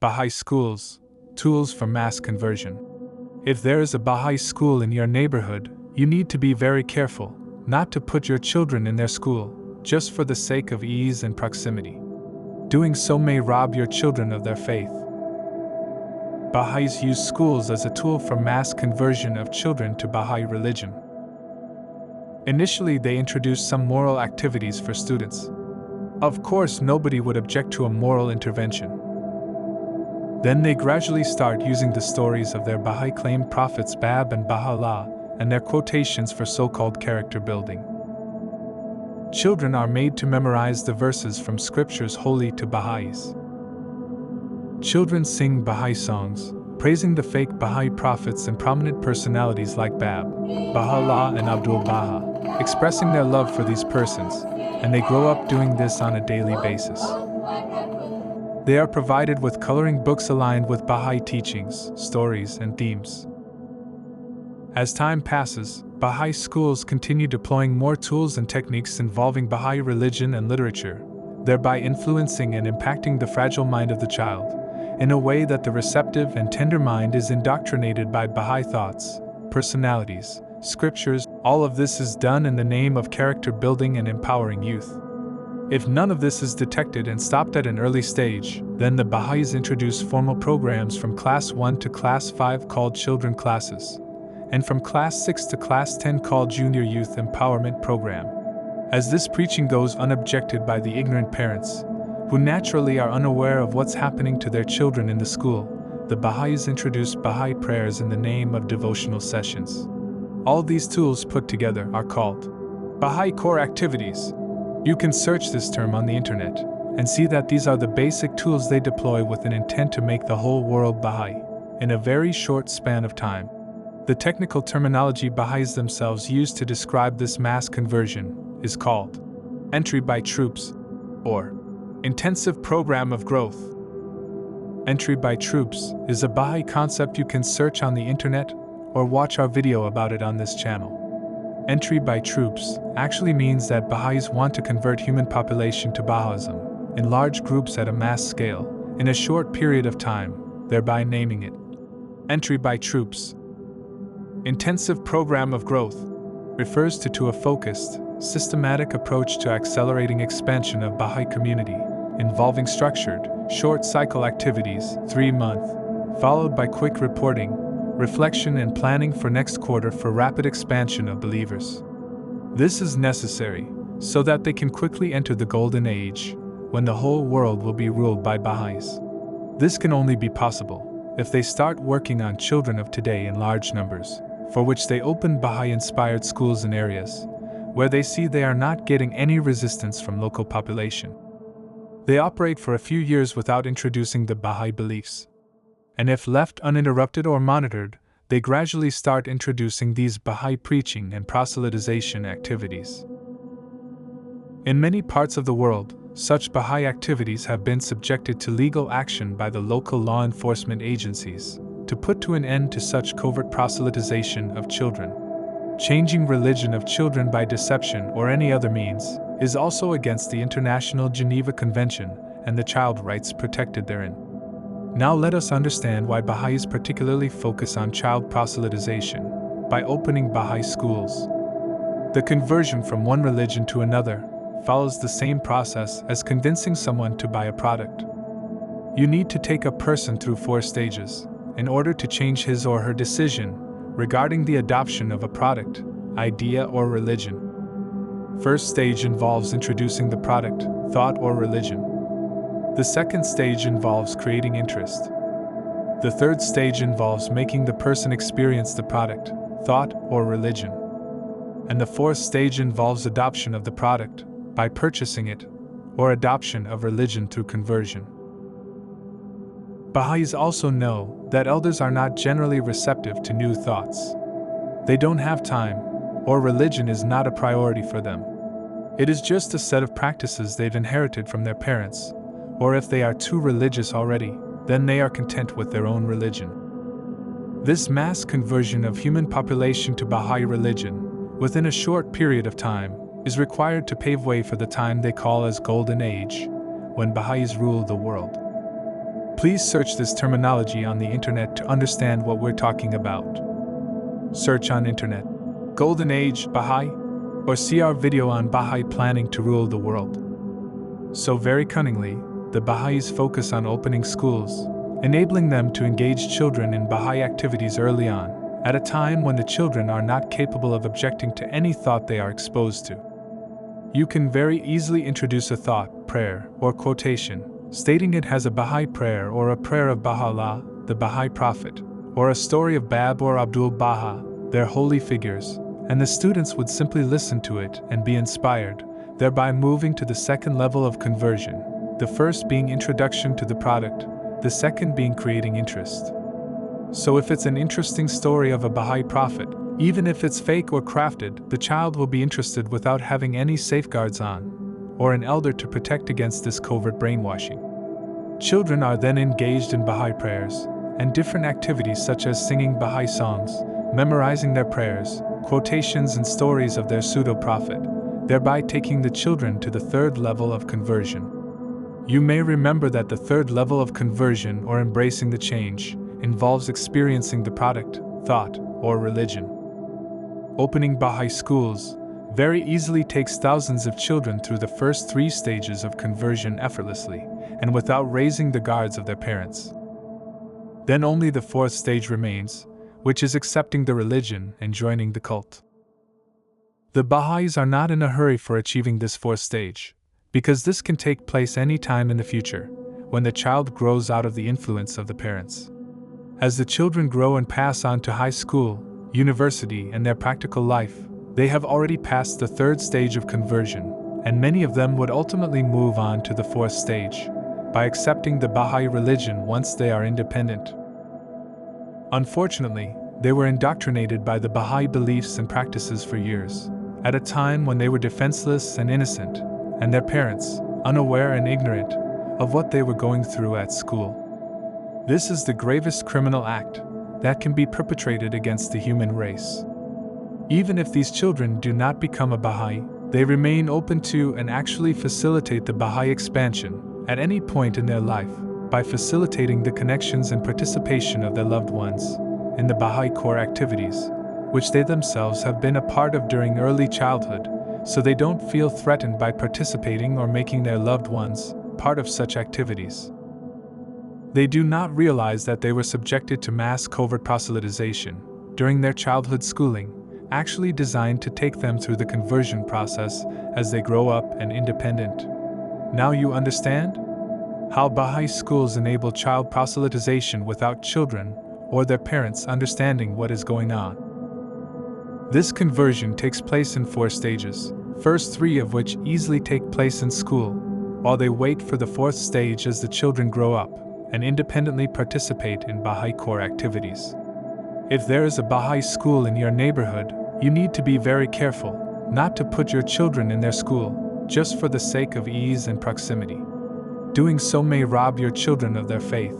Bahai Schools, tools for mass conversion. If there is a Bahai school in your neighborhood, you need to be very careful not to put your children in their school, just for the sake of ease and proximity. Doing so may rob your children of their faith. Baha'is use schools as a tool for mass conversion of children to Baha'i religion. Initially, they introduced some moral activities for students. Of course, nobody would object to a moral intervention. Then they gradually start using the stories of their Baha'i claimed prophets Bab and Baha'u'llah and their quotations for so-called character building. Children are made to memorize the verses from scriptures holy to Baha'is. Children sing Baha'i songs, praising the fake Baha'i prophets and prominent personalities like Bab, Baha'u'llah and Abdul Baha, expressing their love for these persons, and they grow up doing this on a daily basis. They are provided with coloring books aligned with Baha'i teachings, stories, and themes. As time passes, Baha'i schools continue deploying more tools and techniques involving Baha'i religion and literature, thereby influencing and impacting the fragile mind of the child, in a way that the receptive and tender mind is indoctrinated by Baha'i thoughts, personalities, scriptures. All of this is done in the name of character building and empowering youth. If none of this is detected and stopped at an early stage, then the Baha'is introduce formal programs from Class 1 to Class 5 called Children Classes, and from Class 6 to Class 10 called Junior Youth Empowerment Program. As this preaching goes unobjected by the ignorant parents, who naturally are unaware of what's happening to their children in the school, the Baha'is introduce Baha'i prayers in the name of devotional sessions. All these tools put together are called Baha'i Core Activities. You can search this term on the internet and see that these are the basic tools they deploy with an intent to make the whole world Baha'i in a very short span of time. The technical terminology Baha'is themselves use to describe this mass conversion is called entry by troops or intensive program of growth. Entry by troops is a Baha'i concept you can search on the internet or watch our video about it on this channel. Entry by troops actually means that Baha'is want to convert human population to Bahaism in large groups at a mass scale in a short period of time, thereby naming it entry by troops. Intensive program of growth refers to a focused, systematic approach to accelerating expansion of Baha'i community, involving structured, short-cycle activities, 3-month, followed by quick reporting, reflection and planning for next quarter for rapid expansion of believers. This is necessary so that they can quickly enter the golden age, when the whole world will be ruled by Baha'is. This can only be possible if they start working on children of today in large numbers, for which they open Baha'i-inspired schools in areas where they see they are not getting any resistance from local population. They operate for a few years without introducing the Baha'i beliefs. And if left uninterrupted or monitored, they gradually start introducing these Baha'i preaching and proselytization activities. In many parts of the world, such Baha'i activities have been subjected to legal action by the local law enforcement agencies to put to an end to such covert proselytization of children. Changing religion of children by deception or any other means is also against the International Geneva Convention and the child rights protected therein. Now let us understand why Baha'is particularly focus on child proselytization by opening Baha'i schools. The conversion from one religion to another follows the same process as convincing someone to buy a product. You need to take a person through 4 stages in order to change his or her decision regarding the adoption of a product, idea, or religion. First stage involves introducing the product, thought, or religion. The second stage involves creating interest. The third stage involves making the person experience the product, thought, or religion. And the fourth stage involves adoption of the product by purchasing it, or adoption of religion through conversion. Baha'is also know that elders are not generally receptive to new thoughts. They don't have time, or religion is not a priority for them. It is just a set of practices they've inherited from their parents, or if they are too religious already, then they are content with their own religion. This mass conversion of human population to Baha'i religion, within a short period of time, is required to pave way for the time they call as Golden Age, when Baha'is rule the world. Please search this terminology on the internet to understand what we're talking about. Search on internet, Golden Age Bahai, or see our video on Bahai planning to rule the world. So very cunningly, the Baha'is focus on opening schools, enabling them to engage children in Bahai activities early on, at a time when the children are not capable of objecting to any thought they are exposed to. You can very easily introduce a thought, prayer, or quotation, stating it has a Bahai prayer or a prayer of Baha'u'llah, the Bahai Prophet, or a story of Bab or Abdul Baha, their holy figures, and the students would simply listen to it and be inspired, thereby moving to the second level of conversion, the first being introduction to the product, the second being creating interest. So if it's an interesting story of a Bahai Prophet, even if it's fake or crafted, the child will be interested without having any safeguards on, or an elder to protect against this covert brainwashing. Children are then engaged in Bahai prayers, and different activities such as singing Bahai songs, memorizing their prayers, quotations and stories of their pseudo-prophet, thereby taking the children to the third level of conversion. You may remember that the third level of conversion or embracing the change involves experiencing the product, thought, or religion. Opening Bahai schools very easily takes thousands of children through the first 3 stages of conversion effortlessly, and without raising the guards of their parents. Then only the 4th stage remains, which is accepting the religion and joining the cult. The Baha'is are not in a hurry for achieving this 4th stage, because this can take place any time in the future, when the child grows out of the influence of the parents. As the children grow and pass on to high school, university, and their practical life, they have already passed the 3rd stage of conversion, and many of them would ultimately move on to the 4th stage, by accepting the Bahai religion once they are independent. Unfortunately, they were indoctrinated by the Bahai beliefs and practices for years, at a time when they were defenseless and innocent, and their parents, unaware and ignorant of what they were going through at school. This is the gravest criminal act that can be perpetrated against the human race. Even if these children do not become a Bahai, they remain open to and actually facilitate the Bahai expansion at any point in their life by facilitating the connections and participation of their loved ones in the Bahai core activities, which they themselves have been a part of during early childhood, so they don't feel threatened by participating or making their loved ones part of such activities. They do not realize that they were subjected to mass covert proselytization during their childhood schooling, actually designed to take them through the conversion process as they grow up and independent. Now you understand how Bahai schools enable child proselytization without children or their parents understanding what is going on. This conversion takes place in 4 stages, first 3 of which easily take place in school, while they wait for the 4th stage as the children grow up and independently participate in Bahai core activities. If there is a Bahai school in your neighborhood, you need to be very careful not to put your children in their school just for the sake of ease and proximity. Doing so may rob your children of their faith.